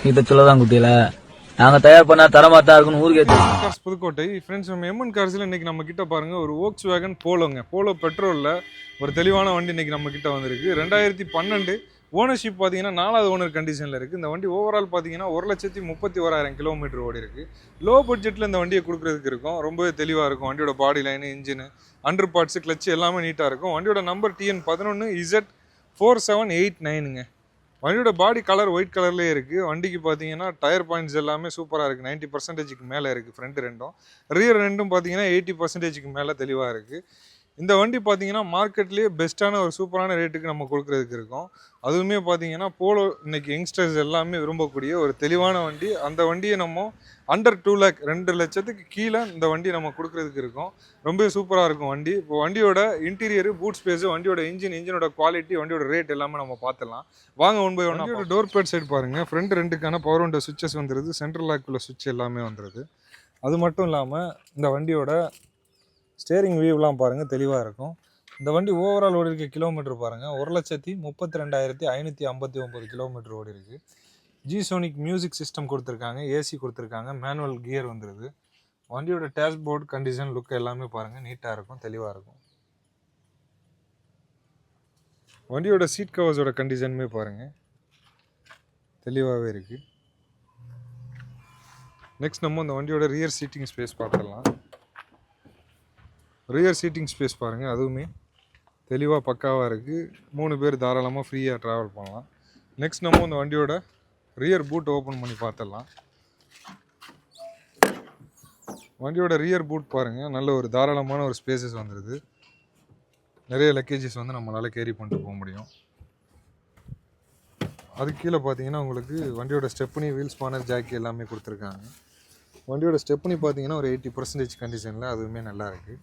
இதை சொல்லதான் குட்டியில நாங்க தயார் பண்ணா தரமா தான் இருக்குன்னு ஊருக்கே தெரியும். புதுக்கோட்டை ஃப்ரெண்ட்ஸ், நம்ம எம்என் கார்ஸ்ல இன்னைக்கு நம்ம கிட்ட பாருங்க ஒரு Volkswagen போலோங்க. போலோ பெட்ரோல்ல ஒரு தெளிவான வண்டி இன்னைக்கு நம்ம கிட்ட வந்திருக்கு. 2012 ஓனர்ஷிப் பார்த்தீங்கன்னா 4வது ஓனர் கண்டிஷனில் இருக்குது. இந்த வண்டி ஓவரால் பார்த்தீங்கன்னா 1,31,1000 கிலோமீட்டர் ஓடி இருக்குது. லோ பட்ஜெட்டில் இந்த வண்டியை கொடுக்குறதுக்கு இருக்கும். ரொம்பவே தெளிவாக இருக்கும். வண்டியோட body line, engine, under parts, clutch எல்லாமே நீட்டாக இருக்கும். வண்டியோட நம்பர் TN11Z4789ங்க. வண்டியோட பாடி கலர் ஒயிட் கலர்லேயே இருக்குது. வண்டிக்கு பார்த்தீங்கன்னா டயர் பாயிண்ட்ஸ் எல்லாமே சூப்பராக இருக்குது. 90% மேலே இருக்குது. ஃப்ரண்ட் ரெண்டும், ரியர் ரெண்டும் பார்த்தீங்கன்னா 80% மேலே தெளிவாக இருக்குது. இந்த வண்டி பார்த்தீங்கன்னா மார்க்கெட்லேயே பெஸ்ட்டான ஒரு சூப்பரான ரேட்டுக்கு நம்ம கொடுக்குறதுக்கு இருக்கும். அதுவுமே பார்த்தீங்கன்னா போலோ இன்னைக்கு யங்ஸ்டர்ஸ் எல்லாமே விரும்பக்கூடிய ஒரு தெளிவான வண்டி. அந்த வண்டியை நம்ம அண்டர் 2 lakh 2 லட்சத்துக்கு கீழே இந்த வண்டி நம்ம கொடுக்குறதுக்கு இருக்கும். ரொம்ப சூப்பராக இருக்கும் வண்டி. இப்போ வண்டியோட இன்டீரியர், பூட் ஸ்பேஸு, வண்டியோட இன்ஜினோட குவாலிட்டி, வண்டியோட ரேட் எல்லாமே நம்ம பார்த்துடலாம். வாங்க ஒன் பை ஒன். வண்டியோட டோர் பேட் சைடு பாருங்கள். ஃப்ரண்ட் ரெண்டுக்கான பவர் விண்டோ சுவிச்சஸ் வந்துடுது. சென்ட்ரல் லாக்குள்ள சுவிட்ச் எல்லாமே வந்துடுது. அது மட்டும் இல்லாமல் இந்த வண்டியோட ஸ்டேரிங் வியூலாம் பாருங்கள் தெளிவாக இருக்கும். இந்த வண்டி ஓவரால் ஓடி இருக்க கிலோமீட்டர் பாருங்கள் 1,32,559 கிலோமீட்டர் ஓடி இருக்குது. ஜிசோனிக் மியூசிக் சிஸ்டம் கொடுத்துருக்காங்க, ஏசி கொடுத்துருக்காங்க, மேனுவல் கியர் வந்துடுது. வண்டியோட டேஷ்போர்ட் கண்டிஷன், லுக் எல்லாமே பாருங்கள் நீட்டாக இருக்கும், தெளிவாக இருக்கும். வண்டியோட சீட் கவர்ஸோட கண்டிஷனுமே பாருங்கள் தெளிவாகவே இருக்குது. நெக்ஸ்ட் நம்ம இந்த வண்டியோட ரியர் சீட்டிங் ஸ்பேஸ் பார்த்துடலாம். ரியர் சீட்டிங் ஸ்பேஸ் பாருங்கள், அதுவுமே தெளிவாக பக்காவாக இருக்குது. 3 பேர் தாராளமாக ஃப்ரீயாக ட்ராவல் பண்ணலாம். நெக்ஸ்ட் நம்ம இந்த வண்டியோட ரியர் பூட் ஓப்பன் பண்ணி பார்த்துடலாம். வண்டியோட ரியர் பூட் பாருங்கள் நல்ல ஒரு தாராளமான ஒரு ஸ்பேசஸ் வந்துடுது. நிறைய லக்கேஜஸ் வந்து நம்மளால் கேரி பண்ணிட்டு போக முடியும். அதுக்கு கீழே பார்த்தீங்கன்னா உங்களுக்கு வண்டியோட ஸ்டெப்னி, வீல் ஸ்பானர், ஜாக்கி எல்லாமே கொடுத்துருக்காங்க. வண்டியோட ஸ்டெப்னி பார்த்தீங்கன்னா ஒரு 80% கண்டிஷனில், அதுவுமே நல்லா இருக்குது.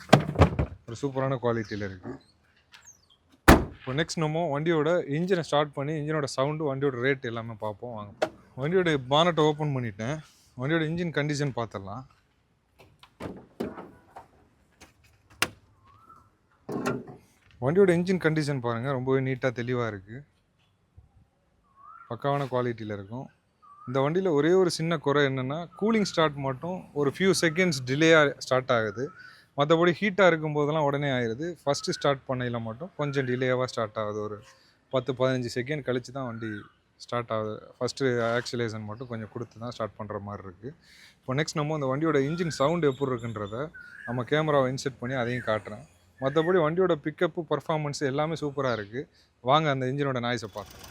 ஒரு சூப்பரான குவாலிட்டியில் இருக்குது. இப்போ நெக்ஸ்ட் நம்ம வண்டியோட இன்ஜினை ஸ்டார்ட் பண்ணி இன்ஜினோட சவுண்டு, வண்டியோட ரேட் எல்லாமே பார்ப்போம். வாங்க. வண்டியோட பானட்டை ஓப்பன் பண்ணிட்டேன். வண்டியோட இன்ஜின் கண்டிஷன் பார்த்துடலாம். வண்டியோட இன்ஜின் கண்டிஷன் பாருங்கள் ரொம்பவே நீட்டாக தெளிவாக இருக்குது. பக்காவான குவாலிட்டியில் இருக்கும். இந்த வண்டியில் ஒரே ஒரு சின்ன குறை என்னென்னா கூலிங் ஸ்டார்ட் மட்டும் ஒரு ஃபியூ செகண்ட்ஸ் டிலேயாக ஸ்டார்ட் ஆகுது. மற்றபடி ஹீட்டாக இருக்கும்போதெல்லாம் உடனே ஆயிடுது. ஃபஸ்ட்டு ஸ்டார்ட் பண்ணையில் மட்டும் கொஞ்சம் டிலேவாக ஸ்டார்ட் ஆகுது. ஒரு 10-15 செகண்ட் கழித்து தான் வண்டி ஸ்டார்ட் ஆகுது. ஃபஸ்ட்டு ஆக்சிலேஷன் மட்டும் கொஞ்சம் கொடுத்து தான் ஸ்டார்ட் பண்ணுற மாதிரி இருக்குது. இப்போ நெக்ஸ்ட் நம்ம அந்த வண்டியோட இன்ஜின் சவுண்டு எப்படி இருக்குன்றத நம்ம கேமராவை இன்செர்ட் பண்ணி அதையும் காட்டுறேன். மற்றபடி வண்டியோட பிக்கப்பு, பர்ஃபார்மன்ஸ் எல்லாமே சூப்பராக இருக்குது. வாங்க அந்த இன்ஜினோட நாய்ஸை பார்க்கலாம்.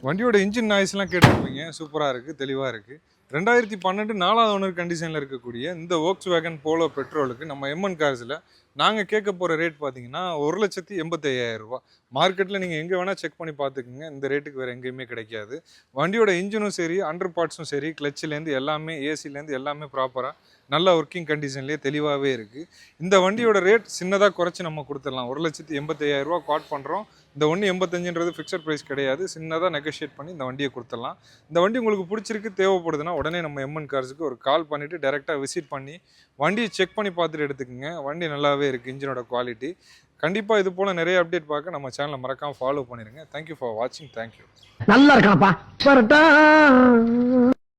வண்டியோட இன்ஜின் நாய்ஸ்லாம் கேட்டுருப்பீங்க, சூப்பராக இருக்குது, தெளிவாக இருக்குது. 2012 4வது ஓனர் கண்டிஷனில் இருக்கக்கூடிய இந்த Volkswagen போலோ பெட்ரோலுக்கு நம்ம எம்என் கார்ஸில் நாங்கள் கேட்க போகிற ரேட் பார்த்தீங்கன்னா 1,85,000 ரூபா. மார்க்கெட்டில் நீங்கள் எங்கே வேணால் செக் பண்ணி பார்த்துக்குங்க, இந்த ரேட்டுக்கு வேறு எங்கேயுமே கிடைக்காது. வண்டியோட இன்ஜினும் சரி, அண்டர் பார்ட்ஸும் சரி, கிளச்சிலேருந்து எல்லாமே, ஏசிலேருந்து எல்லாமே ப்ராப்பராக நல்ல ஒர்க்கிங் கண்டிஷன்லேயே தெளிவாகவே இருக்குது. இந்த வண்டியோட ரேட் சின்னதாக குறைச்சி நம்ம கொடுத்துடலாம். 1,85,000 ரூபா குவாட் பண்ணுறோம். இந்த 1,85,000ன்றது ஃபிக்ஸட் ப்ரைஸ் கிடையாது. சின்னதாக நெகோஷியேட் பண்ணி இந்த வண்டியை கொடுத்துடலாம். இந்த வண்டி உங்களுக்கு பிடிச்சிருக்கு, தேவைப்படுதுன்னா உடனே நம்ம எம்என் கார்ஸுக்கு ஒரு கால் பண்ணிவிட்டு டேரெக்டாக விசிட் பண்ணி வண்டியை செக் பண்ணி பார்த்துட்டு எடுத்துக்கோங்க. வண்டி நல்லாவே இருக்குது, இன்ஜினோட குவாலிட்டி. கண்டிப்பாக இது போல் நிறைய அப்டேட் பார்க்க நம்ம சேனலை மறக்காமல் ஃபாலோ பண்ணிடுங்க. தேங்க்யூ ஃபார் வாட்சிங். தேங்க்யூ. நல்லா இருக்காப்பா.